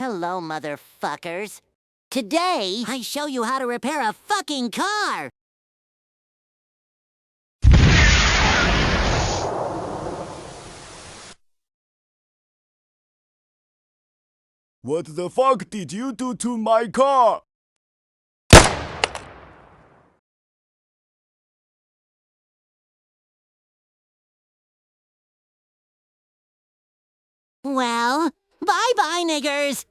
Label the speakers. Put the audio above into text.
Speaker 1: Hello, motherfuckers. Today, I show you how to repair a fucking car!
Speaker 2: What the fuck did you do to my car?
Speaker 1: Well, bye-bye, niggers!